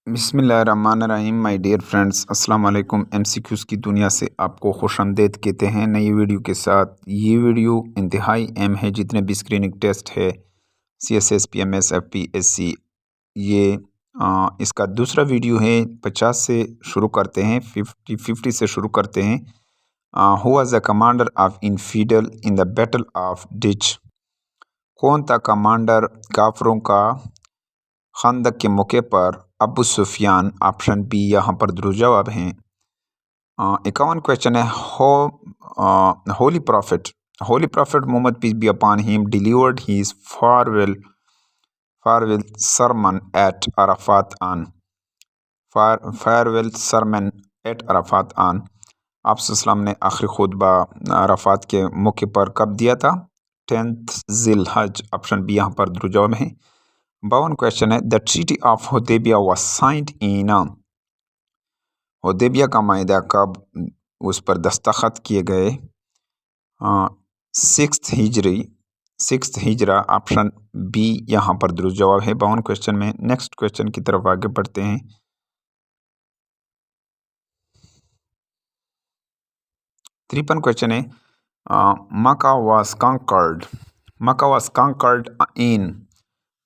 बिस्मिल्लाहिर्रहमानिर्रहीम my dear friends, अस्सलाम वालेकुम। एमसीक्यूज़ की दुनिया से आपको खुशामदीद कहते हैं नई वीडियो के साथ। ये वीडियो इंतहाई अहम है। जितने भी स्क्रीनिंग टेस्ट है सीएसएस, पीएमएस, एफपीएससी, ये इसका दूसरा वीडियो है। 50 से शुरू करते हैं, 50 से शुरू करते हैं। Who was the commander of infidel in the battle of ditch? कौन था कमांडर काफरों का खंदक के मौके पर? अबू सुफियान। ऑप्शन बी यहाँ पर दुरुस्त जवाब हैं। 51 क्वेश्चन है। Holy prophet Muhammad peace be upon him delivered his farewell sermon at Arafat on farewell sermon at Arafat on आप सल्लम ने आखिरी खुतबा अराफात के मौके पर कब दिया था? 10th ज़िल-हज। ऑप्शन बी यहाँ पर दुरुस्त जवाब है। 52 क्वेश्चन है। The treaty of Hudaybiyyah was signed in Hudaybiyyah का माहिदा कब उस पर दस्तखत किए गए? 6th हिजरा। ऑप्शन बी यहाँ पर दुरुस्त जवाब है 52 क्वेश्चन में। नेक्स्ट क्वेश्चन की तरफ आगे बढ़ते हैं। 53 क्वेश्चन है। मक्का वाज कॉन्कर्ड इन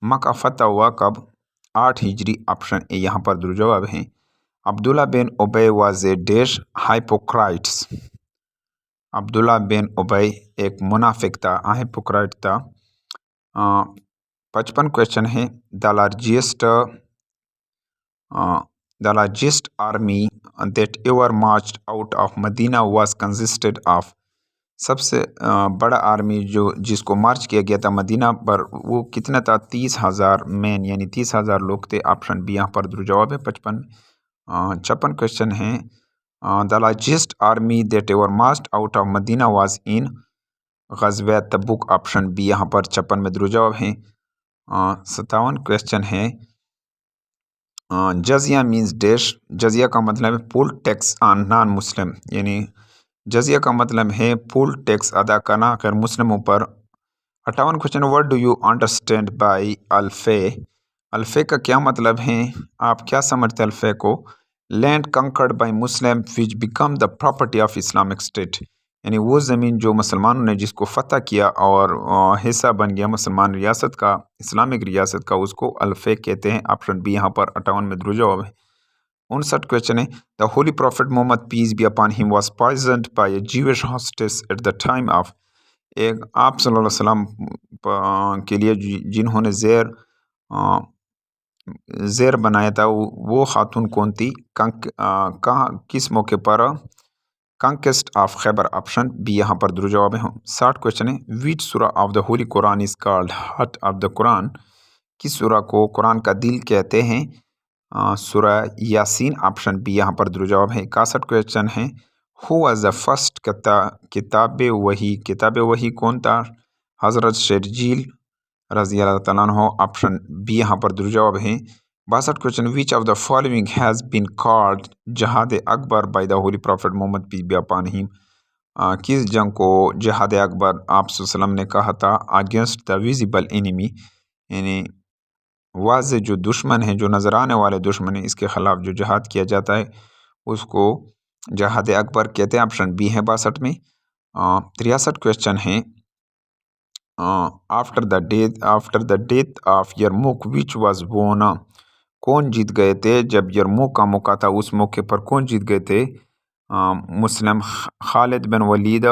मक्का फतह हुआ कब? 8 हिजरी। ऑप्शन ए यहाँ पर दुरुस्त जवाब है। Abdullah bin Ubayy was a dash hypocrites. Abdullah bin Ubayy एक मुनाफिक था, हाइपोक्राइट था। 55 क्वेश्चन है। The largest army that ever marched out of Medina was consisted of. सबसे बड़ा आर्मी जिसको मार्च किया गया था मदीना पर, वो कितना था? 30,000 मैन, यानी 30,000 लोग थे। ऑप्शन बी यहाँ पर दुरुस्त जवाब है 55। 56 क्वेश्चन है। The largest army that ever marched out of Medina was in Ghazwa Tabuk. Option B यहाँ पर 56 में दुरुस्त जवाब है। 57 क्वेश्चन है। जजिया मीन्स डैश। जजिया का मतलब है पुल टैक्स ऑन नॉन मुस्लिम, यानी जजिया का मतलब है पुल टैक्स अदा करना गैर मुस्लिमों पर। 58 question. What do you understand by Alfe? अल्फे का क्या मतलब है? आप क्या समझते हैं अल्फे को? Land conquered bye Muslim which become the property of Islamic state, यानी वो ज़मीन जो मुसलमानों ने जिसको फ़तह किया और हिस्सा बन गया मुसलमान रियासत का, इस्लामिक रियासत का, उसको अल्फे कहते हैं। ऑप्शन बी यहाँ पर 58 में दुरुस्त जवाब है। 59 क्वेश्चन है। The holy prophet Muhammad peace be upon him was poisoned by a Jewish hostess at the time of. एक आप सल्लल्लाहु अलैहि वसल्लम के लिए जिन्होंने ज़ेर बनाया था, वो खातून कौन थी? कहाँ किस मौके पर? Conquest of Khaybar. Option B यहाँ पर दुरुस्त जवाब है। 60 क्वेश्चन है। विच सूरा of the Holi Quran is called heart of the Quran? किस सूरा को कुरान का दिल कहते हैं? सूरा यासीन। ऑप्शन बी यहाँ पर दुरुस्त जवाब है। 61 क्वेश्चन है। हु वाज द फर्स्ट किताब वही कौन था? हज़रत शर्जील रज़ी अल्लाह तआला अन्हु। ऑप्शन बी यहाँ पर दुरुस्त जवाब है। 62 question. Which of the following has been called Jihad Akbar by the holy prophet Muhammad peace be upon him? किस जंग को जहाद अकबर आप सल्लम ने कहा था? अगेंस्ट द विजिबल एनिमी, यानी वाज़े जो दुश्मन है, जो नज़र आने वाले दुश्मन है, इसके खिलाफ जो जहाद किया जाता है उसको जहाद अकबर कहते हैं। ऑप्शन बी है 62 में। 63 क्वेश्चन है। After the death of Yarmuk which was won? कौन जीत गए थे जब यरमुक का मौका था? उस मौके पर कौन जीत गए थे? मुस्लिम Khalid bin Waleed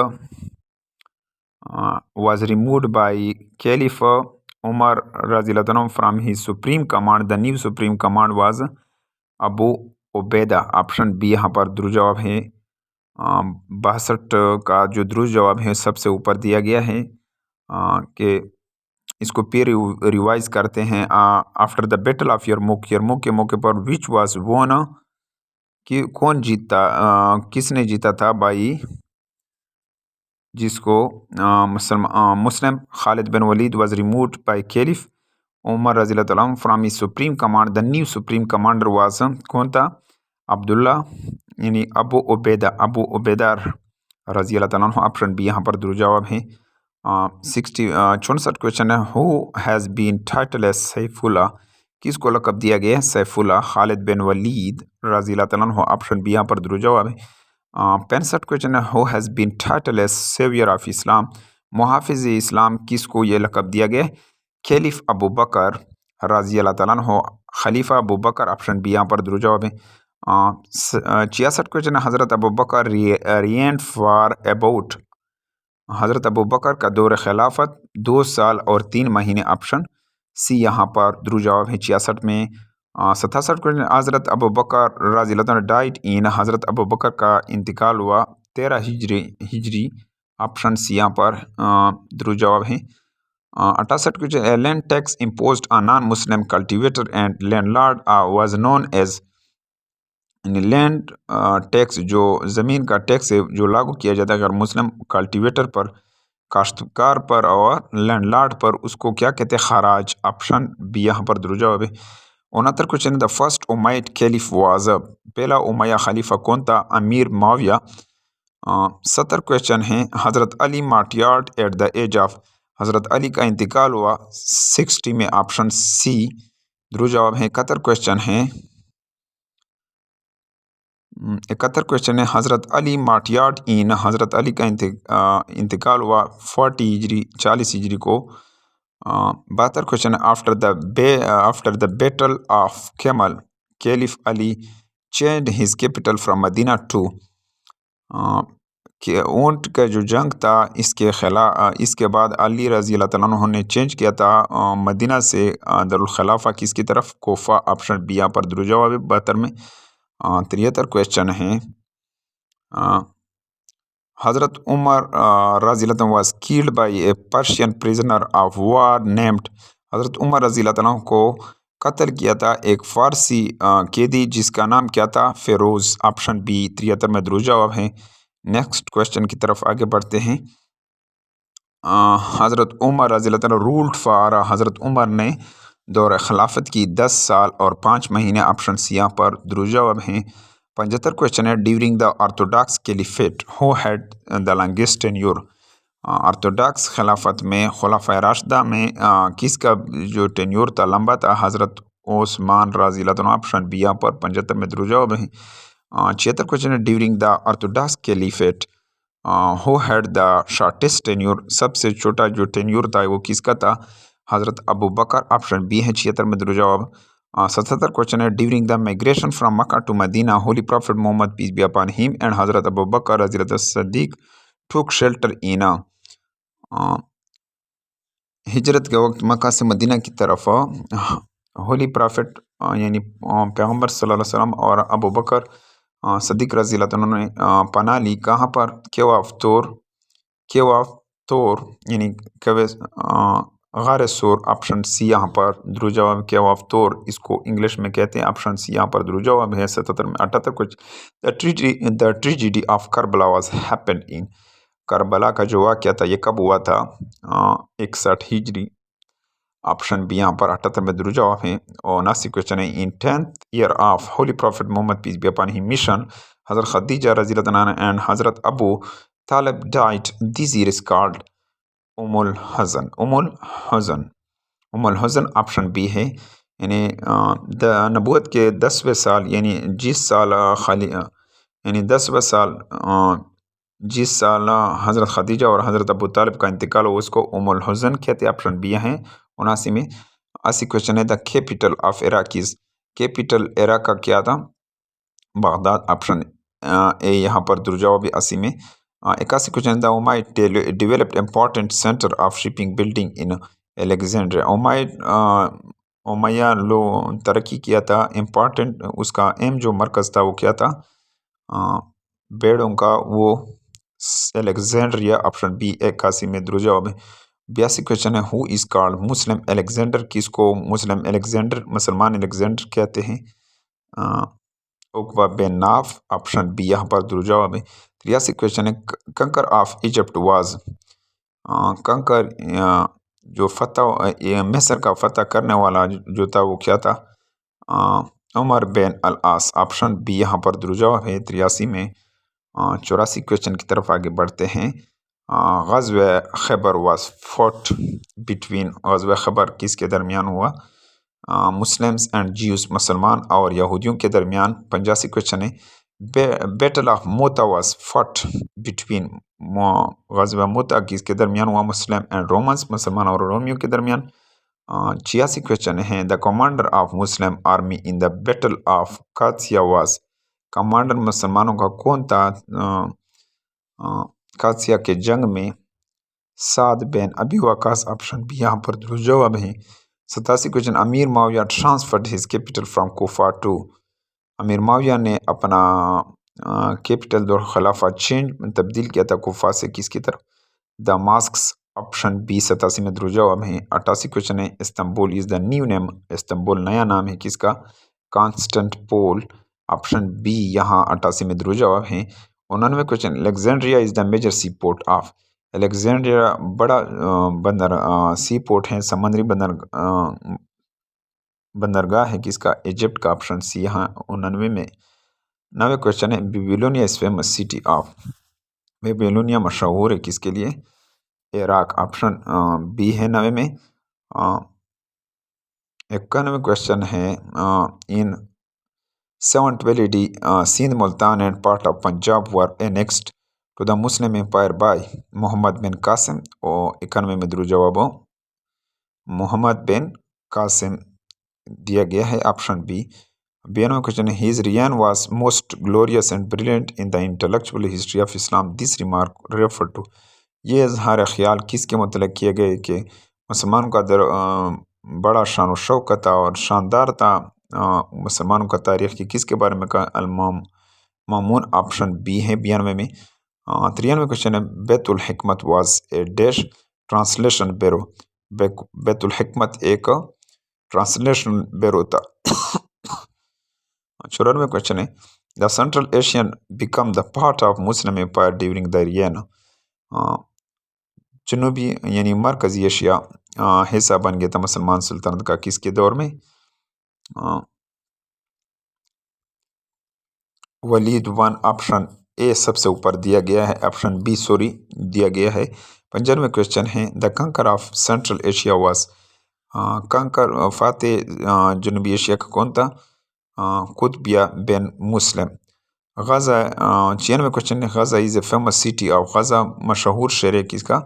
was removed by Caliph Umar Radhiyallahu from his supreme command. The new supreme command was Abu Ubaidah. Option B यहाँ पर दुरुस्त जवाब है। 62 का जो दुरुस्त जवाब है सबसे ऊपर दिया गया है कि इसको फिर रिवाइज करते हैं। आफ्टर द बैटल ऑफ यरमुक के मौके पर विच वाज वोन, कि कौन जीता, किसने जीता था भाई, जिसको Muslim Khalid bin Walid was removed by caliph Umar रज़ियल्लाहु तआला अन्हु from his supreme command. The new supreme commander was कौन था? अब्दुल्ला, यानी अबू उबैदा रज़ियल्लाहु तआला अन्हु। ऑप्शन बी यहाँ पर दुरुस्त जवाब है। 64 क्वेश्चन है। Who has been title as Saifullah? किसको लक़ब दिया गया है? सैफुल्लाह खालिद बिन वलीद रज़ी अल्लाह तआला अन्हु। ऑप्शन बी यहाँ पर दुरुस्त जवाब है। 65 क्वेश्चन है, who has been title as saviour of Islam, मुहाफिज इस्लाम किसको ये लक़ब दिया गया है? खलीफ अबू बकर रज़ी अल्लाह तआला अन्हु, खलीफा अबू बकर। ऑप्शन बी यहाँ पर दुरुस्त जवाब है। 66 क्वेश्चन है, हज़रत अबू बकर रिएंट फॉर अबाउट, हज़रत अबू बकर का दौर खिलाफत 2 साल और 3 महीने। ऑप्शन सी यहाँ पर दुरुस्त जवाब है 66 में। 67 क्वेश्चन, हज़रत अबू बकर रज़ी अल्लाह तआला डाइट इन, हज़रत अबू बकर का इंतकाल हुआ 13 हिजरी। ऑप्शन सी यहाँ पर दुरुस्त जवाब है। 68 question, land tax imposed on non Muslim cultivator and landlord was known as, land tax जो ज़मीन का टैक्स है जो लागू किया जाता है अगर मुस्लिम कल्टिवेटर पर, काश्तकार पर और लैंडलॉर्ड पर, उसको क्या कहते हैं? खराज। ऑप्शन बी यहाँ पर दुरुस्त जवाब है। 69 question, the first Umayyad खलीफ was, पहला उमैया खलीफा कौन था? अमीर मुआविया। 70 क्वेश्चन है, Hazrat Ali martyred at the age of, Hazrat Ali का इंतकाल हुआ 60 में। ऑप्शन सी दुरुस्त जवाब है। 71 क्वेश्चन है, 71 क्वेश्चन है, हज़रत अली मार्टियार्ड इन, हज़रत अली का इंतकाल हुआ 40 हिजरी 40 हिजरी को। 72 क्वेश्चन है, after the battle of camel caliph Ali change his capital from Medina to, कि ऊँट का जो जंग था इसके बाद अली रज़ी अल्लाह तआला अन्हु ने चेंज किया था मदीना से दारुल खिलाफा किसकी तरफ? कोफा। ऑप्शन बी यहाँ पर दुरुस्त जवाब है 72 में। 73 क्वेश्चन है, हज़रत उमर रज़ी अल्लाह तआला was killed by A Persian prisoner of war named, हज़रत उमर रज़ी अल्लाह तआला को कत्ल किया था एक फ़ारसी कैदी जिसका नाम क्या था? फ़िरोज़। ऑप्शन बी 73 में दुरुस्त जवाब है। नेक्स्ट क्वेश्चन की तरफ आगे बढ़ते हैं। हज़रत उमर रज़ी अल्लाह तआला रूल्ड फॉर, हज़रत उमर ने दौर खिलाफत की 10 साल और 5 महीने। ऑप्शन सी यहाँ पर दुरुस्त जवाब है। 75 क्वेश्चन है, during the Orthodox caliphate who had the longest tenure, Orthodox खिलाफत में खुलाफाए राशिदा में किसका जो टेन्योर था लंबा था? हज़रत ओस्मान रज़ी अल्लाह तआला। ऑप्शन बी यहाँ पर 75 में दुरुस्त जवाब है। 76 क्वेश्चन है, during the Orthodox caliphate who had the shortest tenure, सबसे छोटा जो टेन्योर था वो किसका था? हज़रत अबू बकर। ऑप्शन बी है 76 में दुरुस्त जवाब। 77 क्वेश्चन है, during the migration from Mecca to Medina holy prophet Muhammad peace be upon him and हज़रत अबू बकर रज़ी अल्लाह सदीक टुक शेल्टर इन, हिजरत के वक्त मक्का से मदीना की तरफ होली प्रॉफिट यानी पैगम्बर सल्लल्लाहु अलैहि वसल्लम और अबू बकर सदीक रज़ी अल्लाह तआला ने पनाह ली कहाँ पर? केव ऑफ तोर यानी कवे गार सोर। ऑप्शन सी यहाँ पर दुरुस्त जवाब। केव ऑफ तोर इसको इंग्लिश में कहते हैं। ऑप्शन सी यहाँ पर दुरुस्त जवाब है। 77 में। 78 कुछ, the tragedy of Karbala was happened in, Karbala का जो वाक़या था ये कब हुआ था? 61 हिजरी। ऑप्शन बी यहाँ पर 78 में दुरुस्त जवाब है। और 79 क्वेश्चन है, in 10th year of holy prophet Muhammad peace be upon him mission Hazrat Khadija रज़ी अल्लाह अन्हा एंड हज़रत Abu Talib died, this year is called Umul Huzn. Option B है। यानी नबूवत के 10वें साल यानी जिस साल यानी 10वें साल जिस साल हज़रत खदीजा और हज़रत अबू तालिब का इंतकाल हो उसको उमुल हज़न कहते हैं। ऑप्शन बी है 79 में। 80 क्वेश्चन है, the capital of Iraqis, capital Iraq का क्या था? बगदाद। ऑप्शन ए यहाँ पर दुरुस्त जवाब है 80 में। 81 question, the Umayyad developed important centre of shipping building in Alexandria, Umayya लो तरक्की किया था इम्पॉर्टेंट, उसका एम जो मरकज़ था वो क्या था? बेड़ों का वो अलेक्जेंड्रिया। ऑप्शन बी 81 में दुरुस्त जवाब है। 82 क्वेश्चन है, who is called Muslim Alexander, किसको मुस्लिम अलेक्जेंडर मुसलमान अलेक्जेंडर कहते हैं? उकबा बिन नाफ। ऑप्शन बी यहाँ पर दुरुस्त जवाब है। 83 क्वेश्चन है, कंकर ऑफ इजिप्ट वाज, कंकर जो फतह मिस्र का फतह करने वाला जो था वो क्या था? उमर बिन अल आस। ऑप्शन बी यहाँ पर दुरुस्त जवाब है 83 में। 84 क्वेश्चन की तरफ आगे बढ़ते हैं। Ghazwa Khaibar was fought between, Ghazwa Khaibar किसके दरमियान हुआ? मुस्लिम्स एंड ज्यूस मुसलमान और यहूदियों के दरमियान। 85 क्वेश्चन है बैटल ऑफ मोता वाज फट बिटवीन ग़ज़वा मोता किसके दरमियान हुआ, मुस्लिम एंड रोमन्स मुसलमान और रोमियों के दरमियान। 86 क्वेश्चन है the commander of Muslim army in the battle of Qadisiyyah was, commander मुसलमानों का कौन था कादसिया के जंग में, Saad bin Abi Waqqas, option B यहाँ पर दुरुस्त जवाब है। 87 question Amir Muawiya transferred his capital from Kufa to, Amir Muawiya ने अपना कैपिटल दौर खिलाफा चेंज तब्दील किया था कोफा से किसकी तरफ, दमास्क, ऑप्शन बी 87 में दुरुस्त जवाब है। 88 क्वेश्चन है Istanbul is the new name, Istanbul नया नाम है किसका, कॉन्स्टेंटिनोपल, ऑप्शन बी यहाँ 88 में दुरुस्त जवाब है। 99 question Alexandria is the major sea port of, Alexandria बड़ा बंदर सी पोर्ट है, समुद्री बंदरगाह है किसका, इजिप्ट का, ऑप्शन सी यहाँ 99 में। 90 क्वेश्चन है Babylonia is famous city of, Babylonia मशहूर है किसके लिए, इराक, ऑप्शन बी है 90 में। 91 क्वेश्चन है in 712 AD Sindh, Multan and part of Punjab were annexed to the Muslim empire by Muhammad bin Qasim, और 91 में दुरुस्त जवाब मोहम्मद बिन कासिम दिया गया है, ऑप्शन बी। 92 क्वेश्चन है his reign was most glorious and brilliant in the intellectual history of Islam, this remark refer to, ये इजहार ख्याल किसके मतलब किए गए कि मुसलमानों का बड़ा शान व शौकत था और शानदार था मुसलमानों का तारीख़ की, किसके बारे में कहा, अल-इमाम मामून, ऑप्शन बी है 92 में। 93 क्वेश्चन है Baitul Hikmat was a dash translation bureau, Baitul Hikmat एक ट्रांसलेशन ब्यूरो था। 94 क्वेश्चन है the central Asian become the part of Muslim empire during the reign, जनूबी यानी मरकज़ी एशिया हिस्सा बन गया था मुसलमान सुल्तानत का किसके दौर में, वलीद वन, ऑप्शन ए सबसे ऊपर दिया गया है, ऑप्शन बी सॉरी दिया गया है। 95 क्वेश्चन है द कंकर ऑफ सेंट्रल एशिया वाज, कंकर फातेह जनूबी एशिया का कौन था, कुतबिया बिन मुस्लिम। गज़ा 96 क्वेश्चन है Gaza is a famous city of, Gaza मशहूर शहर है किसका,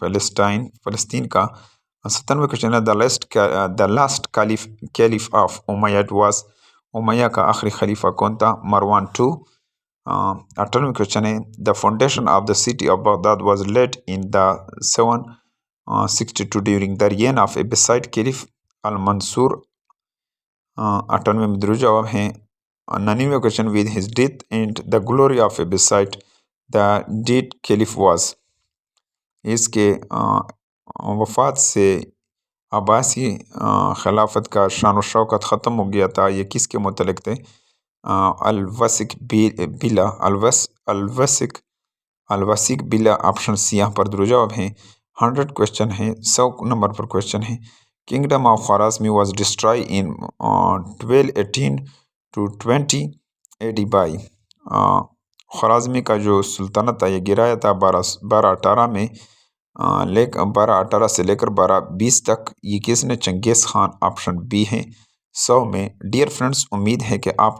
फ़लस्तीन का। 97 क्वेश्चन है the last caliph of Umayyad was, Umayya का आखिरी खलीफा कौन था, मरवान टू। 98 क्वेश्चन है the foundation of the city of Baghdad was laid in the 762 during the reign of Abbasid caliph al Mansur, 98 में दुरुस्त जवाब है। 99 question with his death and the glory of एबेसाइड the dead caliph was, इसके वफ़ात से अब्बासी खिलाफत का शान व शौकत ख़त्म हो गया था, ये किसके मुतल्लिक़ थे, अल-वसिक बिला, अल-वसिक बिला, ऑप्शन सी यहाँ पर दुरुस्त जवाब है। 100 क्वेश्चन है 100 नंबर पर क्वेश्चन है kingdom of Khwarazmi was destroy in 1218 to 20 AD by, Khwarazmi का जो सुल्तानत था ये गिराया था 1218 में, 1218 से लेकर 1220 तक, ये किसने, चंगेज़ खान, ऑप्शन बी है 100 में। डियर फ्रेंड्स, उम्मीद है कि आप